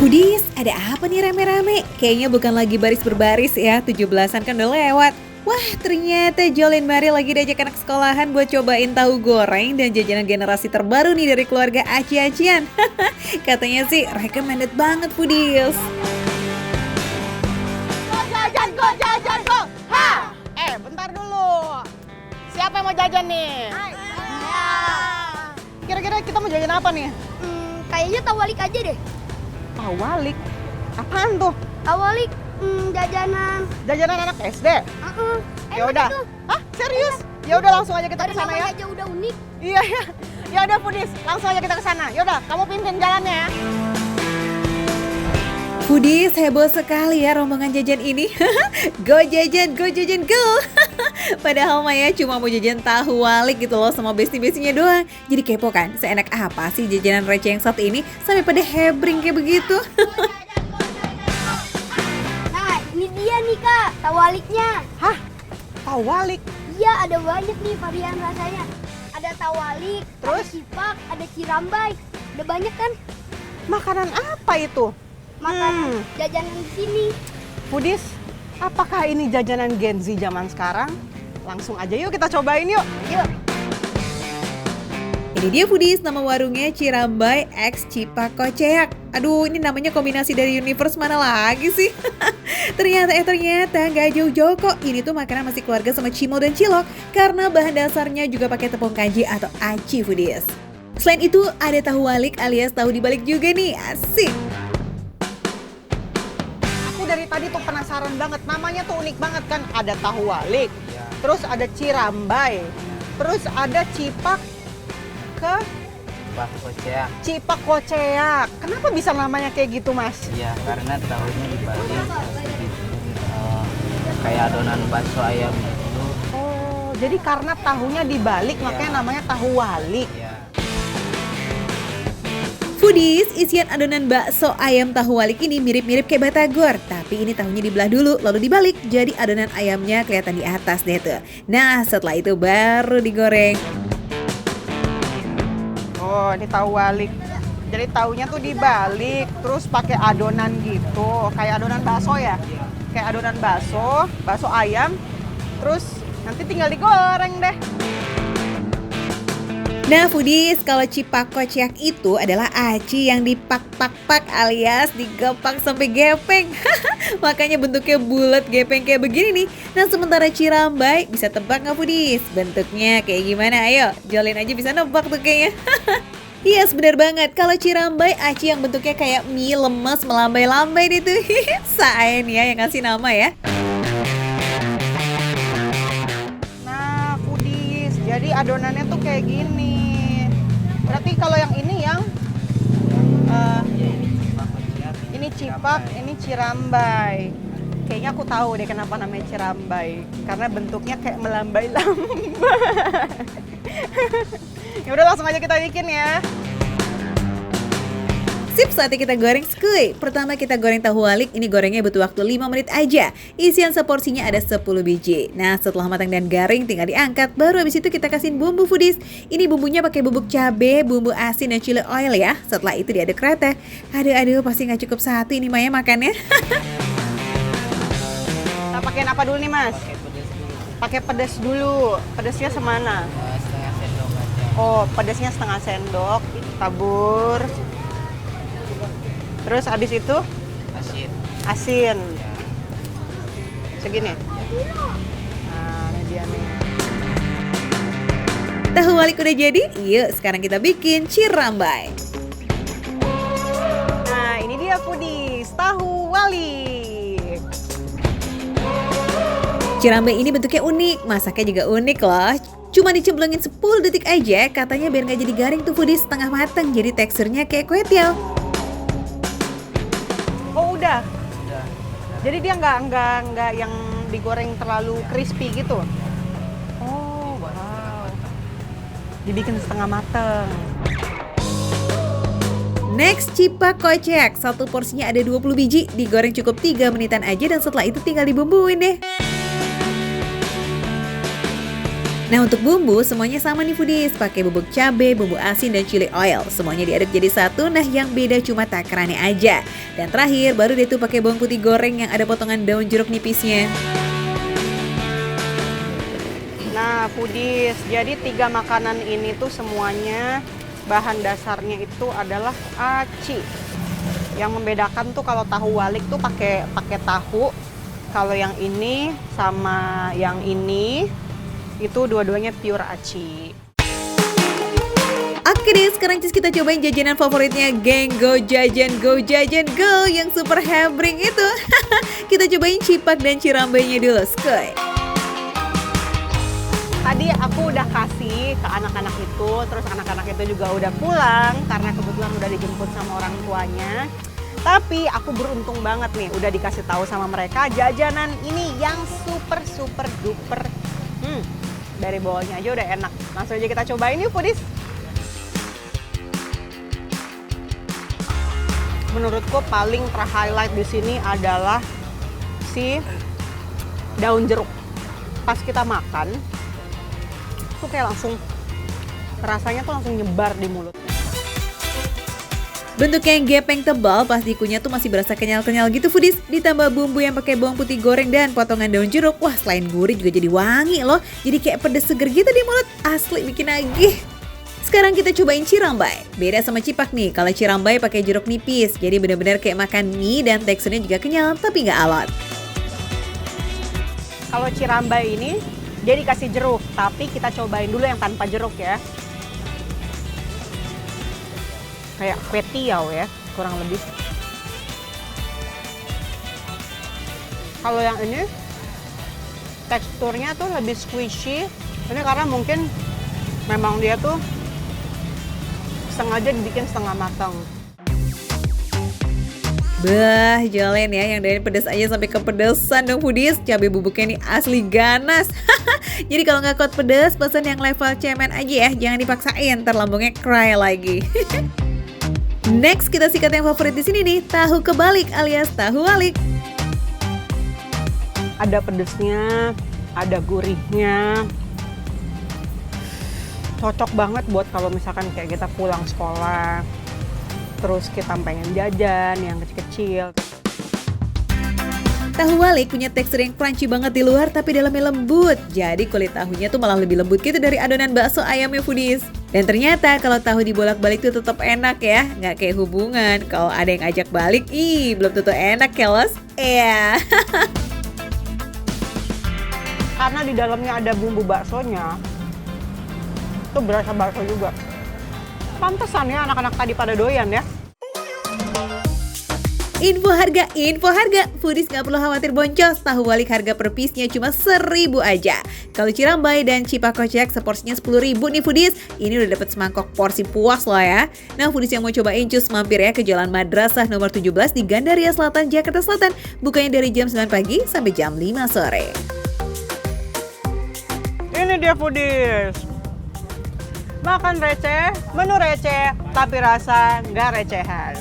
Foodies, ada apa nih rame-rame? Kayaknya bukan lagi baris berbaris ya, 17-an kan udah lewat. Wah, ternyata Jolin Mari lagi diajak anak sekolahan buat cobain tahu goreng dan jajanan generasi terbaru nih dari keluarga Aci-Acian. Katanya sih recommended banget Foodies. Go jajan go! Ha! Bentar dulu. Siapa yang mau jajan nih? Kira-kira kita mau jajan apa nih? Kayaknya tawalik aja deh. Tawalik? Apaan tuh? Tawalik jajanan. Jajanan anak SD? Ya Enak udah. itu. Hah? Serius? Ya udah langsung aja kita Dari ke sana namanya ya. aja udah unik. Iya ya. Ya udah Foodies, langsung aja kita ke sana. Ya udah, kamu pimpin jalannya ya. Foodies, heboh sekali ya rombongan jajan ini. Go jajan, go jajan, go! Padahal Maya cuma mau jajan tahu walik gitu loh sama bestie-bestinya doang. Jadi kepo kan, seenak apa sih jajanan receh yang satu ini sampai pada hebring kayak begitu? Nah, ini dia nih Kak, tawaliknya. Hah? Tawalik? Iya, ada banyak nih varian rasanya. Ada tawalik, Terus? ada cipak, ada cirambai. Ada banyak kan Makanan apa itu? makanan jajanan di sini. Foodies, apakah ini jajanan Gen Z zaman sekarang? Langsung aja yuk kita cobain yuk. Yuk. Ini dia Foodies, nama warungnya Cirambai X Cipak Koceak. Aduh, ini namanya kombinasi dari universe mana lagi sih? Ternyata nggak jauh-jauh kok. Ini tuh makanan masih keluarga sama Cimo dan Cilok karena bahan dasarnya juga pakai tepung kanji atau aci Foodies. Selain itu ada tahu walik alias tahu dibalik juga nih, asik. Aku dari tadi tuh penasaran banget, namanya tuh unik banget kan. Ada tahu walik, terus ada cirambai, terus ada cipak Koceak. cipak koceak. Kenapa bisa namanya kayak gitu Mas? Iya, karena tahunya dibalik kayak adonan bakso ayam gitu. Oh, jadi karena tahunya dibalik makanya namanya tahu walik. Iya. Foodies, isian adonan bakso ayam tahu walik ini mirip-mirip kayak batagor. Tapi ini tahunya dibelah dulu, lalu dibalik. Jadi adonan ayamnya kelihatan di atas deh tuh. Nah, setelah itu baru digoreng. Oh, ini tahu walik. Jadi tahunya tuh dibalik, terus pakai adonan gitu, kayak adonan bakso ya? Kayak adonan bakso ayam, terus nanti tinggal digoreng deh. Nah Foodies, kalau cipak kociak itu adalah aci yang dipak-pak-pak alias digepak sampai gepeng. Makanya bentuknya bulat gepeng kayak begini nih. Nah sementara cirambai, bisa tebak nggak Foodies? Bentuknya kayak gimana? Ayo, Jolin aja bisa nebak tuh kayaknya. Iya, yes, bener banget. Kalau cirambai, aci yang bentuknya kayak mie lemes melambai-lambai itu. Saen ya yang ngasih nama ya. Nah, Foodies, jadi adonannya tuh kayak gini. Berarti kalau yang ini ini cipak, ini cirambai. Kayaknya aku tahu deh kenapa namanya cirambai. Karena bentuknya kayak melambai-lambai. Ya udah langsung aja kita bikin ya. Sip, saatnya kita goreng skuy. Pertama kita goreng tahu walik, ini gorengnya butuh waktu 5 menit aja. Isian seporsinya ada 10 biji. Nah setelah matang dan garing tinggal diangkat. Baru habis itu kita kasihin bumbu Foodies. Ini bumbunya pakai bubuk cabe, bumbu asin dan chili oil ya. Setelah itu diaduk rata. Aduh pasti nggak cukup satu ini Maya makannya. Kita pakein apa dulu nih Mas? Pakai pedas dulu. Pakai pedas dulu. Pedasnya semana? Setengah sendok aja. Oh, pedasnya setengah sendok. Tabur. Terus habis itu Asin. asin. Ya. Segini. Nah, ini dia nih. Tahu walik udah jadi? Yuk sekarang kita bikin cirambai. Nah, ini dia Foodies, tahu walik. Cirambai ini bentuknya unik, masaknya juga unik loh. Cuma dicemplungin 10 detik aja, katanya biar nggak jadi garing tuh Foodies, setengah matang. Jadi teksturnya kayak kue tiaw. Oh, udah. Udah. Jadi dia nggak yang digoreng terlalu crispy gitu. Oh, wow. Dibikin setengah mateng. Next, cipak kocek. Satu porsinya ada 20 biji, digoreng cukup 3 menitan aja dan setelah itu tinggal dibumbuin deh. Nah untuk bumbu semuanya sama nih foodies, pakai bubuk cabai, bumbu asin dan chili oil. Semuanya diaduk jadi satu, nah yang beda cuma takarannya aja. Dan terakhir baru deh tuh pakai bawang putih goreng yang ada potongan daun jeruk nipisnya. Nah foodies, jadi 3 makanan ini tuh semuanya bahan dasarnya itu adalah aci. Yang membedakan tuh kalau tahu walik tuh pakai tahu. Kalau yang ini sama yang ini itu dua-duanya pure aci. Oke deh, sekarang kita cobain jajanan favoritnya geng Go Jajan Go Jajan Go yang super hebring itu. Kita cobain cipak dan cirambainya dulu, skoy. Tadi aku udah kasih ke anak-anak itu, terus anak-anak itu juga udah pulang karena kebetulan udah dijemput sama orang tuanya. Tapi aku beruntung banget nih, udah dikasih tahu sama mereka jajanan ini yang super duper. Dari bawahnya aja udah enak. Langsung aja kita cobain yuk, foodies. Menurutku paling ter-highlight di sini adalah si daun jeruk. Pas kita makan, tuh kayak langsung rasanya tuh langsung nyebar di mulut. Bentuknya yang gepeng tebal, pas dikunyah tuh masih berasa kenyal-kenyal gitu foodies. Ditambah bumbu yang pakai bawang putih goreng dan potongan daun jeruk. Wah selain gurih juga jadi wangi loh. Jadi kayak pedes seger gitu di mulut. Asli bikin nagih. Sekarang kita cobain cirambai. Beda sama cipak nih, kalau cirambai pakai jeruk nipis. Jadi benar-benar kayak makan mie dan teksturnya juga kenyal tapi nggak alot. Kalau cirambai ini dia dikasih jeruk, tapi kita cobain dulu yang tanpa jeruk ya. Kayak kue tiaw ya, kurang lebih. Kalau yang ini teksturnya tuh lebih squishy. Ini karena mungkin memang dia tuh sengaja dibikin setengah matang. Bah, jalen ya, yang dari pedas aja sampai kepedesan dong foodies. Cabai bubuknya ini asli ganas. Jadi kalau nggak kuat pedas, pesan yang level cemen aja ya. Jangan dipaksain, ntar lambungnya cry lagi. Next, kita sikat yang favorit di sini nih, tahu kebalik alias tahu walik. Ada pedesnya, ada gurihnya. Cocok banget buat kalau misalkan kayak kita pulang sekolah, terus kita pengen jajan yang kecil-kecil. Tahu walik punya tekstur yang crunchy banget di luar tapi dalamnya lembut. Jadi kulit tahunya tuh malah lebih lembut gitu dari adonan bakso ayamnya foodies. Dan ternyata kalau tahu dibolak-balik tuh tetap enak ya. Nggak kayak hubungan, kalau ada yang ajak balik, belum tentu enak ya los. Iya. Karena di dalamnya ada bumbu baksonya, itu berasa bakso juga. Pantesan ya anak-anak tadi pada doyan ya. Info harga, foodies nggak perlu khawatir boncos, tahu walik harga per piece-nya cuma 1.000 aja. Kalau cirambai dan cipak kocek seporsinya 10.000 nih foodies, ini udah dapet semangkok porsi puas loh ya. Nah foodies yang mau cobain cus mampir ya ke Jalan Madrasah nomor 17 di Gandaria Selatan, Jakarta Selatan. Bukanya dari jam 9 pagi sampai jam 5 sore. Ini dia foodies. Makan receh, menu receh, tapi rasa nggak recehan.